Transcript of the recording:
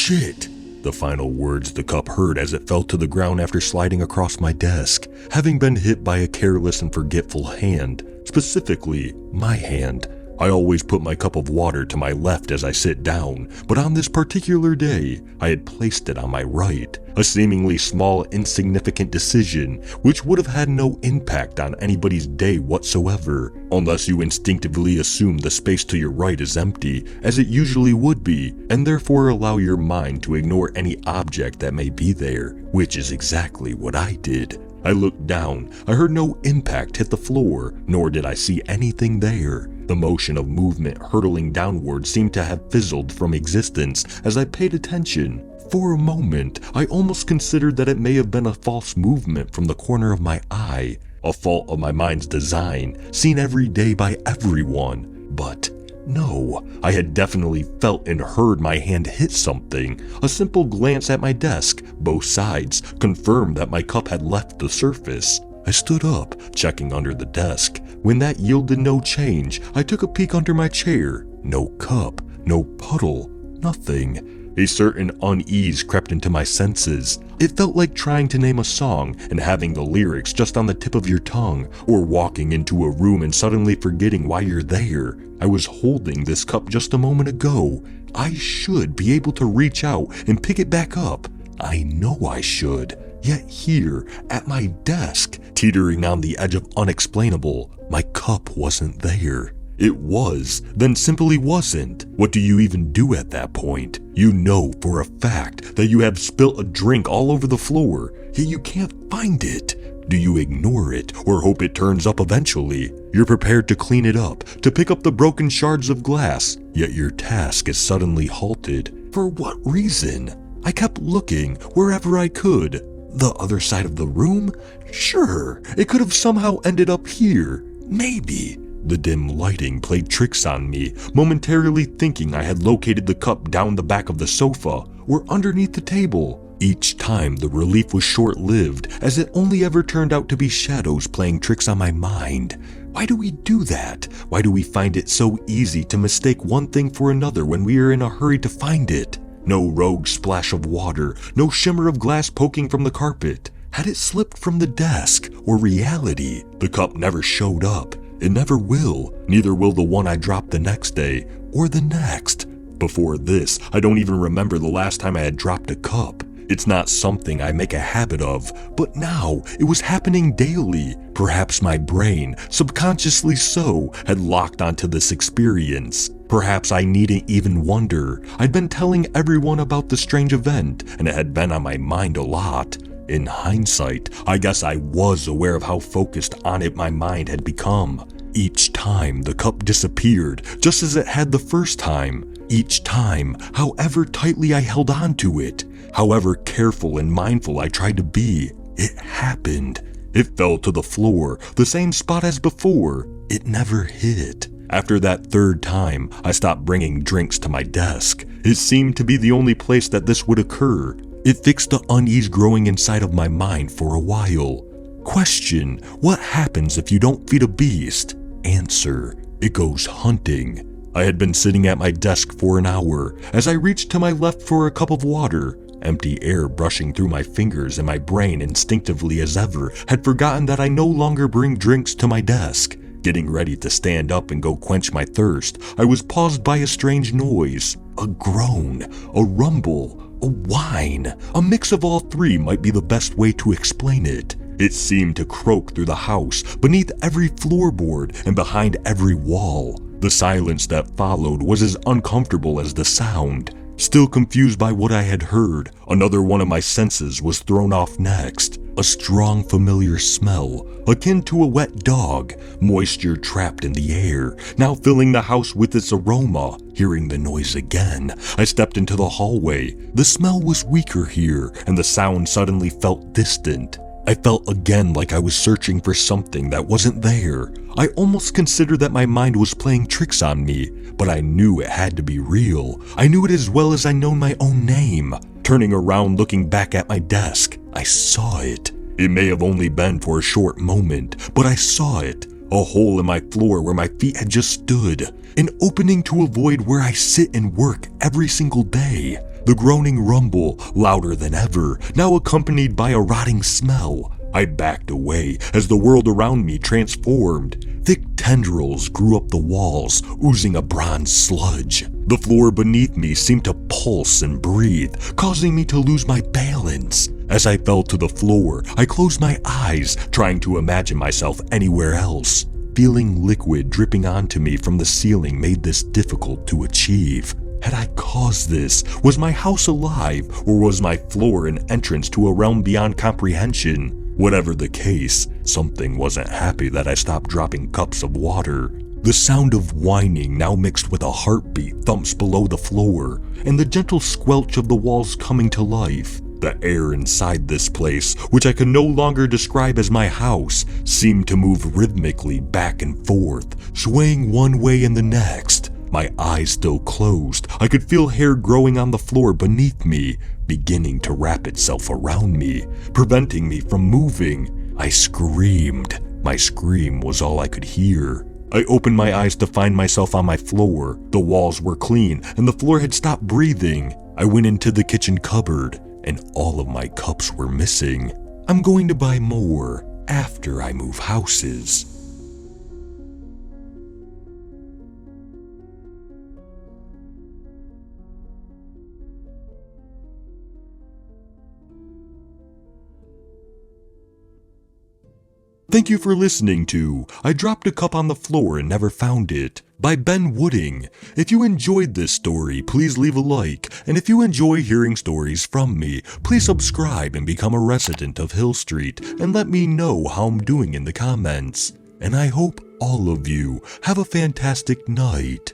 shit!" The final words the cup heard as it fell to the ground after sliding across my desk, having been hit by a careless and forgetful hand, specifically my hand. I always put my cup of water to my left as I sit down, but on this particular day, I had placed it on my right, a seemingly small, insignificant decision which would have had no impact on anybody's day whatsoever, unless you instinctively assume the space to your right is empty, as it usually would be, and therefore allow your mind to ignore any object that may be there, which is exactly what I did. I looked down, I heard no impact hit the floor, nor did I see anything there. The motion of movement hurtling downward seemed to have fizzled from existence as I paid attention. For a moment, I almost considered that it may have been a false movement from the corner of my eye, a fault of my mind's design, seen every day by everyone. But no, I had definitely felt and heard my hand hit something. A simple glance at my desk, both sides, confirmed that my cup had left the surface. I stood up, checking under the desk. When that yielded no change, I took a peek under my chair. No cup, no puddle, nothing. A certain unease crept into my senses. It felt like trying to name a song and having the lyrics just on the tip of your tongue, or walking into a room and suddenly forgetting why you're there. I was holding this cup just a moment ago. I should be able to reach out and pick it back up. I know I should. Yet here, at my desk, teetering on the edge of unexplainable, my cup wasn't there. It was, then simply wasn't. What do you even do at that point? You know for a fact that you have spilt a drink all over the floor, yet you can't find it. Do you ignore it or hope it turns up eventually? You're prepared to clean it up, to pick up the broken shards of glass, yet your task is suddenly halted. For what reason? I kept looking wherever I could. The other side of the room? Sure, it could have somehow ended up here. Maybe. The dim lighting played tricks on me, momentarily thinking I had located the cup down the back of the sofa or underneath the table. Each time the relief was short-lived, as it only ever turned out to be shadows playing tricks on my mind. Why do we do that? Why do we find it so easy to mistake one thing for another when we are in a hurry to find it? No rogue splash of water, no shimmer of glass poking from the carpet. Had it slipped from the desk or reality? The cup never showed up. It never will. Neither will the one I dropped the next day or the next. Before this, I don't even remember the last time I had dropped a cup. It's not something I make a habit of, but now it was happening daily. Perhaps my brain, subconsciously so, had locked onto this experience. Perhaps I needn't even wonder. I'd been telling everyone about the strange event, and it had been on my mind a lot. In hindsight, I guess I was aware of how focused on it my mind had become. Each time the cup disappeared, just as it had the first time. Each time, however tightly I held on to it, however careful and mindful I tried to be, it happened. It fell to the floor, the same spot as before. It never hit. After that third time, I stopped bringing drinks to my desk. It seemed to be the only place that this would occur. It fixed the unease growing inside of my mind for a while. Question: what happens if you don't feed a beast? Answer: it goes hunting. I had been sitting at my desk for an hour as I reached to my left for a cup of water. Empty air brushing through my fingers, and my brain, instinctively as ever, had forgotten that I no longer bring drinks to my desk. Getting ready to stand up and go quench my thirst, I was paused by a strange noise. A groan, a rumble, a whine. A mix of all three might be the best way to explain it. It seemed to croak through the house, beneath every floorboard and behind every wall. The silence that followed was as uncomfortable as the sound. Still confused by what I had heard, another one of my senses was thrown off next. A strong, familiar smell, akin to a wet dog, moisture trapped in the air, now filling the house with its aroma. Hearing the noise again, I stepped into the hallway. The smell was weaker here, and the sound suddenly felt distant. I felt again like I was searching for something that wasn't there. I almost considered that my mind was playing tricks on me, but I knew it had to be real. I knew it as well as I know my own name. Turning around, looking back at my desk, I saw it. It may have only been for a short moment, but I saw it. A hole in my floor where my feet had just stood. An opening to a void where I sit and work every single day. The groaning rumble, louder than ever, now accompanied by a rotting smell. I backed away as the world around me transformed. Thick tendrils grew up the walls, oozing a bronze sludge. The floor beneath me seemed to pulse and breathe, causing me to lose my balance. As I fell to the floor, I closed my eyes, trying to imagine myself anywhere else. Feeling liquid dripping onto me from the ceiling made this difficult to achieve. Had I caused this? Was my house alive, or was my floor an entrance to a realm beyond comprehension? Whatever the case, something wasn't happy that I stopped dropping cups of water. The sound of whining, now mixed with a heartbeat, thumps below the floor, and the gentle squelch of the walls coming to life. The air inside this place, which I could no longer describe as my house, seemed to move rhythmically back and forth, swaying one way and the next. My eyes still closed, I could feel hair growing on the floor beneath me, beginning to wrap itself around me, preventing me from moving. I screamed. My scream was all I could hear. I opened my eyes to find myself on my floor. The walls were clean, and the floor had stopped breathing. I went into the kitchen cupboard, and all of my cups were missing. I'm going to buy more after I move houses. Thank you for listening to I Dropped a Cup on the Floor and Never Found It by Ben Wooding. If you enjoyed this story, please leave a like. And if you enjoy hearing stories from me, please subscribe and become a resident of Hill Street and let me know how I'm doing in the comments. And I hope all of you have a fantastic night.